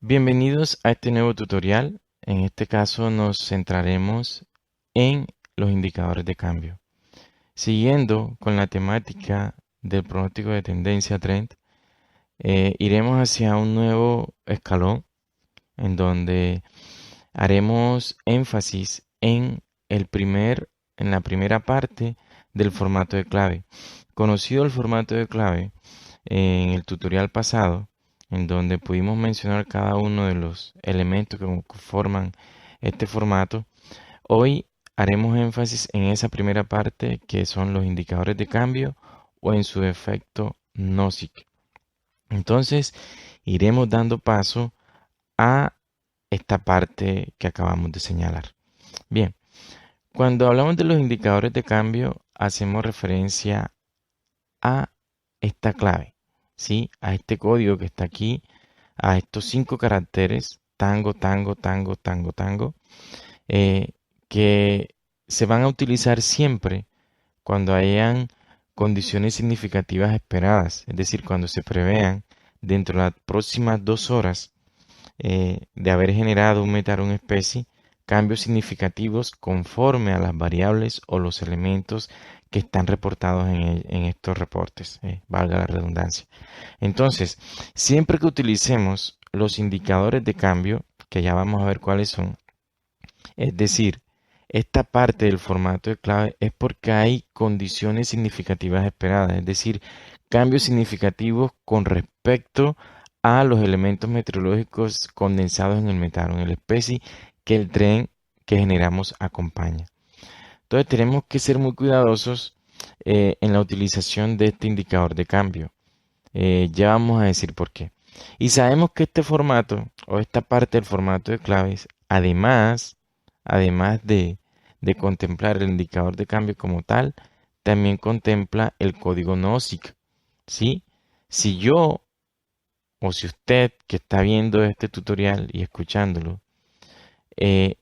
Bienvenidos a este nuevo tutorial. En este caso nos centraremos en los indicadores de cambio. Siguiendo con la temática del pronóstico de tendencia trend, iremos hacia un nuevo escalón en donde haremos énfasis en la primera parte del formato de clave. Conocido el formato de clave en el tutorial pasado, en donde pudimos mencionar cada uno de los elementos que conforman este formato, hoy haremos énfasis en esa primera parte que son los indicadores de cambio o en su efecto NOSIC. Entonces, iremos dando paso a esta parte que acabamos de señalar. Bien, cuando hablamos de los indicadores de cambio, hacemos referencia a esta clave, ¿sí? A este código que está aquí, a estos 5 caracteres, tango, tango, tango, tango, tango, eh, que se van a utilizar siempre cuando hayan condiciones significativas esperadas, es decir, cuando se prevean dentro de las próximas 2 horas de haber generado un un especie, cambios significativos conforme a las variables o los elementos que están reportados en estos reportes, valga la redundancia. Entonces, siempre que utilicemos los indicadores de cambio, que ya vamos a ver cuáles son, es decir, esta parte del formato de clave es porque hay condiciones significativas esperadas, es decir, cambios significativos con respecto a los elementos meteorológicos condensados en el metano, en la especie que el tren que generamos acompaña. Entonces tenemos que ser muy cuidadosos en la utilización de este indicador de cambio. Ya vamos a decir por qué. Y sabemos que este formato o esta parte del formato de claves, además de contemplar el indicador de cambio como tal, también contempla el código NOSIC, ¿sí? Si yo o si usted que está viendo este tutorial y escuchándolo,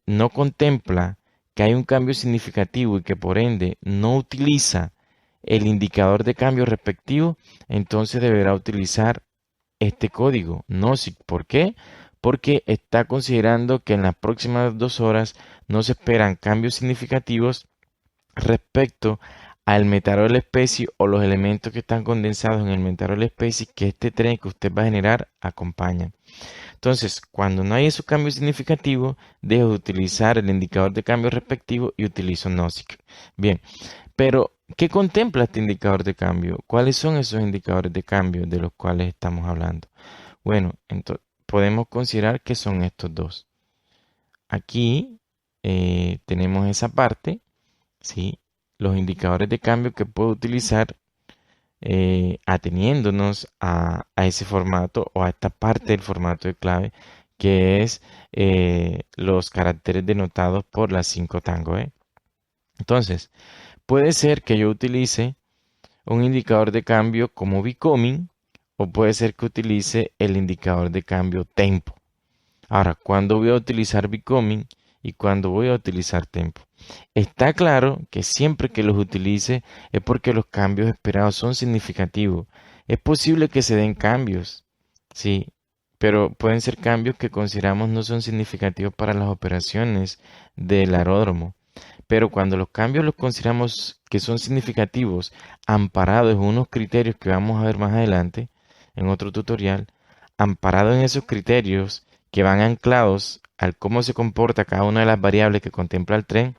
no contempla que hay un cambio significativo y que por ende no utiliza el indicador de cambio respectivo, entonces deberá utilizar este código NOSIC. ¿Por qué? Porque está considerando que en las próximas 2 horas no se esperan cambios significativos respecto al metano de la especie o los elementos que están condensados en el metano de la especie que este tren que usted va a generar acompaña. Entonces, cuando no hay esos cambios significativos, dejo de utilizar el indicador de cambio respectivo y utilizo NOSIC. Bien, pero ¿qué contempla este indicador de cambio? ¿Cuáles son esos indicadores de cambio de los cuales estamos hablando? Bueno, entonces podemos considerar que son estos dos. Aquí tenemos esa parte, ¿sí? Los indicadores de cambio que puedo utilizar ateniéndonos a ese formato o a esta parte del formato de clave que es los caracteres denotados por las 5 tango. Entonces, puede ser que yo utilice un indicador de cambio como Becoming o puede ser que utilice el indicador de cambio Tempo. Ahora, ¿cuándo voy a utilizar Becoming y cuándo voy a utilizar Tempo? Está claro que siempre que los utilice es porque los cambios esperados son significativos. Es posible que se den cambios, sí, pero pueden ser cambios que consideramos no son significativos para las operaciones del aeródromo. Pero cuando los cambios los consideramos que son significativos, amparados en unos criterios que vamos a ver más adelante en otro tutorial, amparados en esos criterios que van anclados al cómo se comporta cada una de las variables que contempla el tren,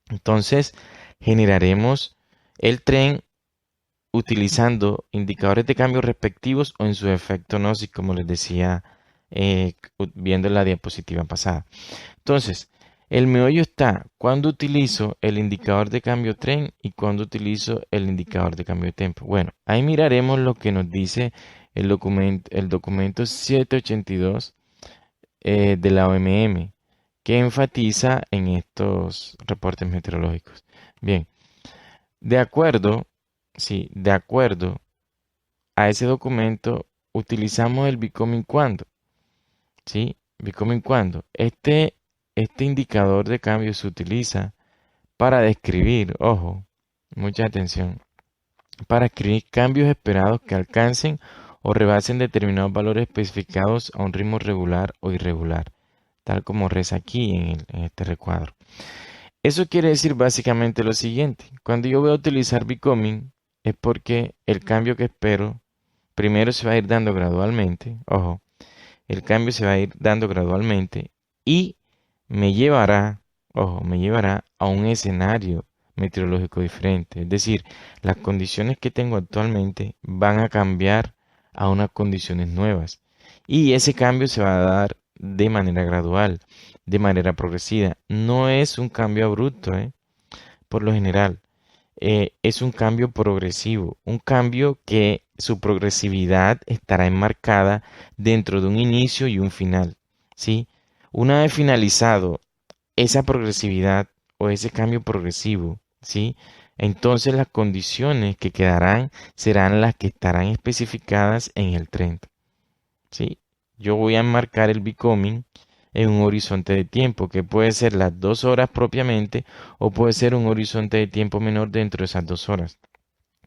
entonces generaremos el tren utilizando indicadores de cambio respectivos o en su efecto NOSIC, como les decía viendo la diapositiva pasada. Entonces, el meollo está cuando utilizo el indicador de cambio tren y cuando utilizo el indicador de cambio de tiempo. Bueno, ahí miraremos lo que nos dice el documento 782 de la OMM, que enfatiza en estos reportes meteorológicos. Bien, de acuerdo, sí, de acuerdo a ese documento, utilizamos el Becoming cuando, ¿sí? Becoming cuando. Este indicador de cambio se utiliza para describir, ojo, mucha atención, para escribir cambios esperados que alcancen o rebasen determinados valores especificados a un ritmo regular o irregular, tal como reza aquí en este recuadro. Eso quiere decir básicamente lo siguiente. Cuando yo voy a utilizar Becoming es porque el cambio que espero primero se va a ir dando gradualmente. Ojo, el cambio se va a ir dando gradualmente y me llevará, ojo, me llevará a un escenario meteorológico diferente. Es decir, las condiciones que tengo actualmente van a cambiar a unas condiciones nuevas. Y ese cambio se va a dar de manera gradual, de manera progresiva. No es un cambio abrupto, por lo general. Es un cambio progresivo, un cambio que su progresividad estará enmarcada dentro de un inicio y un final, ¿sí? Una vez finalizado esa progresividad o ese cambio progresivo, ¿sí? Entonces las condiciones que quedarán serán las que estarán especificadas en el trend, ¿sí? Yo voy a enmarcar el becoming en un horizonte de tiempo que puede ser las 2 horas propiamente o puede ser un horizonte de tiempo menor dentro de esas 2 horas.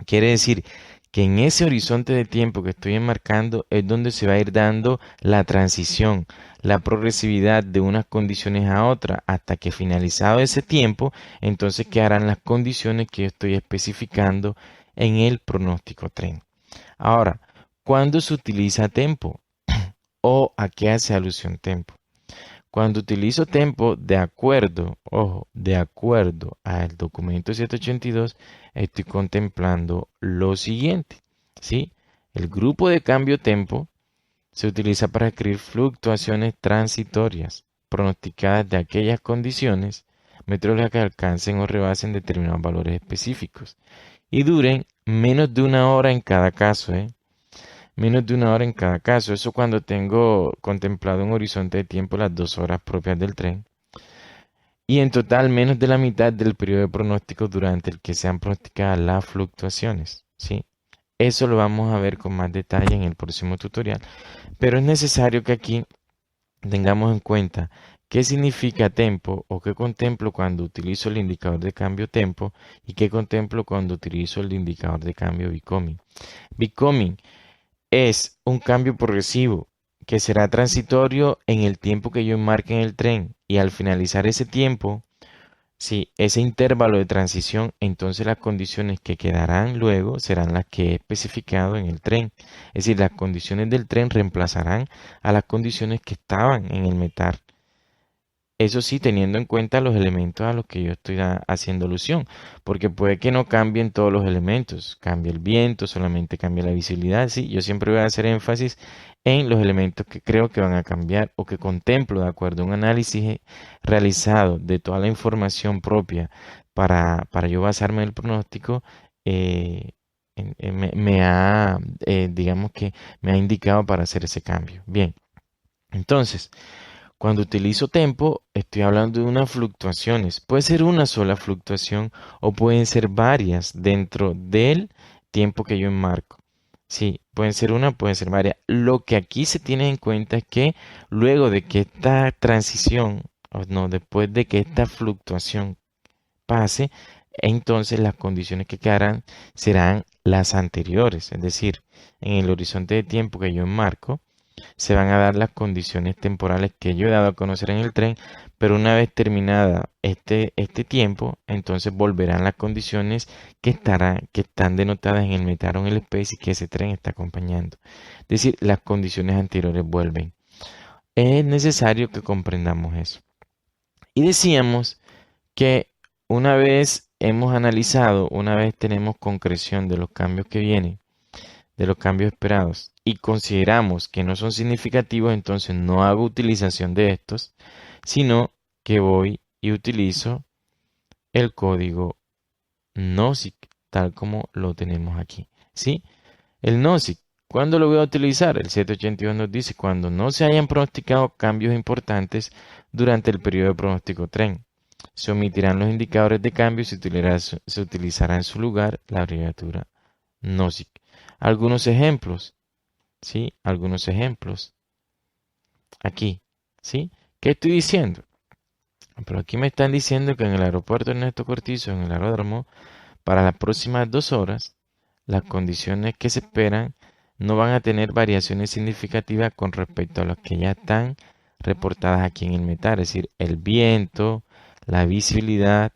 Quiere decir que en ese horizonte de tiempo que estoy enmarcando es donde se va a ir dando la transición, la progresividad de unas condiciones a otras, hasta que finalizado ese tiempo, entonces quedarán las condiciones que yo estoy especificando en el pronóstico trend. Ahora, ¿cuándo se utiliza tempo? ¿O a qué hace alusión tempo? Cuando utilizo tempo de acuerdo, ojo, de acuerdo al documento 782, estoy contemplando lo siguiente, ¿sí? El grupo de cambio tempo se utiliza para escribir fluctuaciones transitorias pronosticadas de aquellas condiciones meteorológicas que alcancen o rebasen determinados valores específicos y duren menos de una hora en cada caso, ¿eh? Menos de una hora en cada caso. Eso cuando tengo contemplado un horizonte de tiempo las 2 horas propias del tren. Y en total menos de la mitad del periodo de pronóstico durante el que sean pronosticadas las fluctuaciones. ¿Sí? Eso lo vamos a ver con más detalle en el próximo tutorial. Pero es necesario que aquí tengamos en cuenta qué significa tempo o qué contemplo cuando utilizo el indicador de cambio tempo y qué contemplo cuando utilizo el indicador de cambio becoming. Becoming es un cambio progresivo que será transitorio en el tiempo que yo enmarque en el tren y al finalizar ese tiempo, si ese intervalo de transición, entonces las condiciones que quedarán luego serán las que he especificado en el tren. Es decir, las condiciones del tren reemplazarán a las condiciones que estaban en el metal. Eso sí, teniendo en cuenta los elementos a los que yo estoy haciendo alusión, porque puede que no cambien todos los elementos, cambie el viento, solamente cambia la visibilidad, sí, yo siempre voy a hacer énfasis en los elementos que creo que van a cambiar o que contemplo de acuerdo a un análisis realizado de toda la información propia para yo basarme en el pronóstico, digamos que me ha indicado para hacer ese cambio. Bien, entonces... Cuando utilizo tempo, estoy hablando de unas fluctuaciones. Puede ser una sola fluctuación o pueden ser varias dentro del tiempo que yo enmarco. Sí, pueden ser una, pueden ser varias. Lo que aquí se tiene en cuenta es que luego de que esta transición, o no, después de que esta fluctuación pase, entonces las condiciones que quedarán serán las anteriores. Es decir, en el horizonte de tiempo que yo enmarco, se van a dar las condiciones temporales que yo he dado a conocer en el tren, pero una vez terminada este tiempo, entonces volverán las condiciones que están denotadas en el metal o en el space y que ese tren está acompañando. Es decir, las condiciones anteriores vuelven. Es necesario que comprendamos eso. Y decíamos que una vez hemos analizado, una vez tenemos concreción de los cambios que vienen, de los cambios esperados y consideramos que no son significativos, entonces no hago utilización de estos, sino que voy y utilizo el código NOSIC, tal como lo tenemos aquí. ¿Sí? El NOSIC, ¿cuándo lo voy a utilizar? El 782 nos dice cuando no se hayan pronosticado cambios importantes durante el periodo de pronóstico tren. Se omitirán los indicadores de cambio y se utilizará en su lugar la abreviatura NOSIC. Algunos ejemplos, ¿sí? Algunos ejemplos. Aquí, ¿sí? ¿Qué estoy diciendo? Pero aquí me están diciendo que en el aeropuerto Ernesto Cortizo, en el aeródromo, para las próximas 2 horas, las condiciones que se esperan no van a tener variaciones significativas con respecto a las que ya están reportadas aquí en el METAR, es decir, el viento, la visibilidad,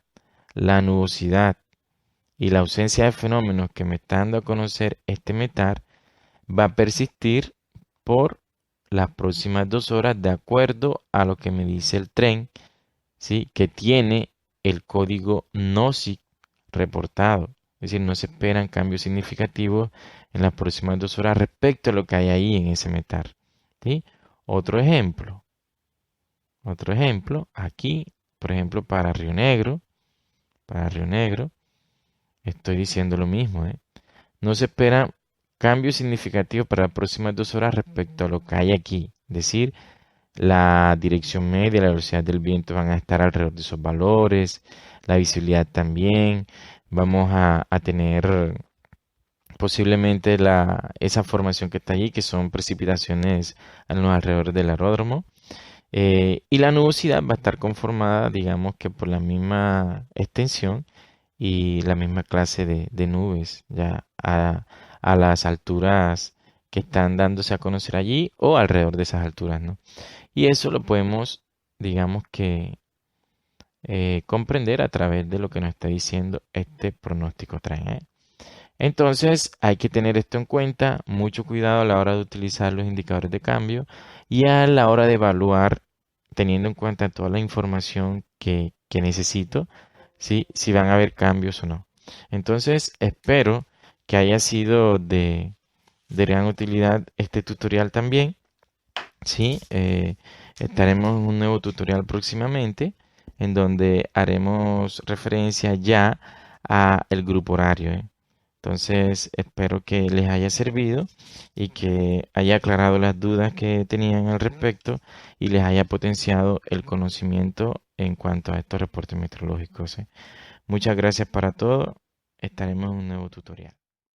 la nubosidad y la ausencia de fenómenos que me está dando a conocer este METAR va a persistir por las próximas 2 horas de acuerdo a lo que me dice el tren, ¿sí? Que tiene el código NOSIC reportado. Es decir, no se esperan cambios significativos en las próximas 2 horas respecto a lo que hay ahí en ese METAR. ¿Sí? Otro ejemplo. Otro ejemplo, aquí, por ejemplo, para Río Negro, estoy diciendo lo mismo, ¿eh? No se esperan cambios significativos para las próximas 2 horas respecto a lo que hay aquí. Es decir, la dirección media, la velocidad del viento van a estar alrededor de esos valores, la visibilidad también. Vamos a tener posiblemente esa formación que está allí, que son precipitaciones a los alrededores del aeródromo. Y la nubosidad va a estar conformada, digamos que por la misma extensión y la misma clase de nubes, ya a las alturas que están dándose a conocer allí o alrededor de esas alturas, ¿no? Y eso lo podemos, digamos que, comprender a través de lo que nos está diciendo este pronóstico tren, ¿eh? Entonces hay que tener esto en cuenta, mucho cuidado a la hora de utilizar los indicadores de cambio y a la hora de evaluar, teniendo en cuenta toda la información que necesito, ¿sí? Si van a haber cambios o no. Entonces espero que haya sido de gran utilidad este tutorial también. Sí, estaremos en un nuevo tutorial próximamente en donde haremos referencia ya a el grupo horario, ¿eh? Entonces, espero que les haya servido y que haya aclarado las dudas que tenían al respecto y les haya potenciado el conocimiento en cuanto a estos reportes meteorológicos, ¿eh? Muchas gracias para todo. Estaremos en un nuevo tutorial.